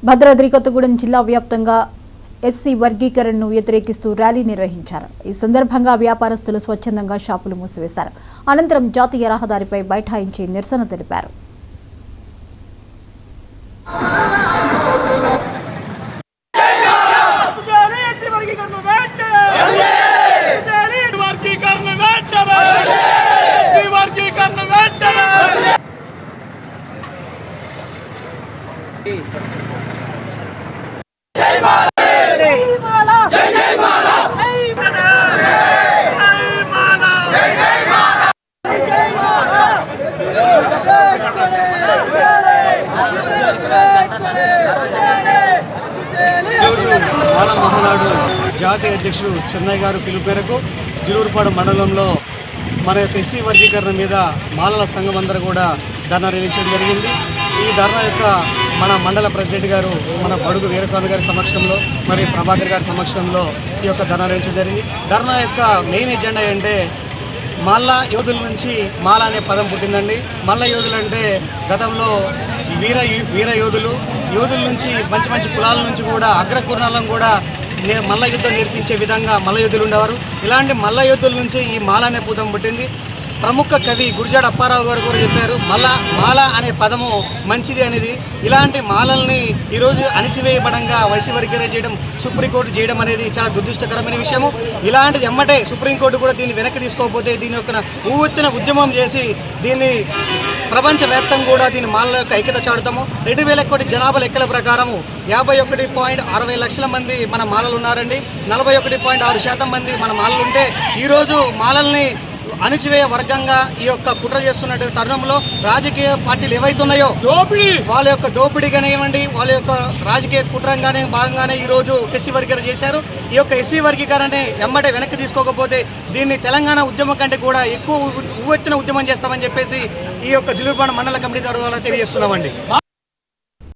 భద్రాద్రి కొత్తగూడెం జిల్లా వ్యాప్తంగా ఎస్సీ వర్గీకరణను వ్యతిరేకిస్తూ ర్యాలీ నిర్వహించారు. ఈ సందర్భంగా వ్యాపారస్తులు స్వచ్ఛందంగా షాపులు మూసివేశారు. అనంతరం జాతీయ రహదారిపై బైఠాయించి నిరసన తెలిపారు. మాల మహానాడు జాతీయ అధ్యక్షుడు చెన్నై గారు పిలుపు మేరకు జిలూరుపాడు మండలంలో మన యొక్క ఎస్సీ వర్గీకరణ మీద మాలల సంఘం అందరూ కూడా ధర్నా నిర్వహించడం జరిగింది. ఈ ధర్నా యొక్క మన మండల ప్రెసిడెంట్ గారు మన బడుగు వీరస్వామి గారి సమక్షంలో మరి ప్రభాకర్ గారి సమక్షంలో ఈ యొక్క ధర్నా నిర్వహించడం జరిగింది. ధర్నా యొక్క మెయిన్ ఎజెండా ఏంటంటే మల్ల యోధుల నుంచి మాల అనే పదం పుట్టిందండి. మల్ల యోధులు అంటే గతంలో వీర యోధుల నుంచి మంచి మంచి కులాల నుంచి కూడా అగ్రకులాలను కూడా మల్ల యుద్ధం నేర్పించే విధంగా మల్ల యోధులు ఉండేవారు. ఇలాంటి మల్ల యోధుల నుంచి ఈ మాల అనే పదం పుట్టింది. ప్రముఖ కవి గురజాడ అప్పారావు గారు కూడా చెప్పారు మాల అనే పదము మంచిది అనేది. ఇలాంటి మాలల్ని ఈరోజు అణిచివేయబడంగా వైసీ వర్గీకరణ చేయడం, సుప్రీంకోర్టు చేయడం అనేది చాలా దురదృష్టకరమైన విషయము. ఇలాంటిది ఎమ్మటే సుప్రీంకోర్టు కూడా దీన్ని వెనక్కి తీసుకోకపోతే దీని యొక్క ఊవెత్తిన ఉద్యమం చేసి దీన్ని ప్రపంచవ్యాప్తంగా కూడా దీని మాలల యొక్క ఐక్యత చాటుతాము. 2000 కోటి జనాభా లెక్కల ప్రకారము 51.60 లక్షల మంది మన మాలలు ఉన్నారండి. 41.6% మంది మన మాలలు ఉంటే ఈరోజు మాలల్ని అణిచివేయ వర్గంగా ఈ యొక్క కుట్ర చేస్తున్న తరుణంలో రాజకీయ పార్టీలు ఏవైతున్నాయో వాళ్ళ యొక్క దోపిడీ కానివ్వండి, వాళ్ళ యొక్క రాజకీయ కుట్రంగానే భాగంగానే ఈరోజు ఎస్సీ వర్గీకరణ చేశారు. ఈ యొక్క ఎస్సీ వర్గీకరణని ఎమ్మటే వెనక్కి తీసుకోకపోతే దీన్ని తెలంగాణ ఉద్యమం కంటే కూడా ఎక్కువ ఉవ్వెత్తిన ఉద్యమం చేస్తామని చెప్పేసి ఈ యొక్క జిలూరుపాడు మండల కమిటీ ద్వారా తెలియజేస్తున్నామండి.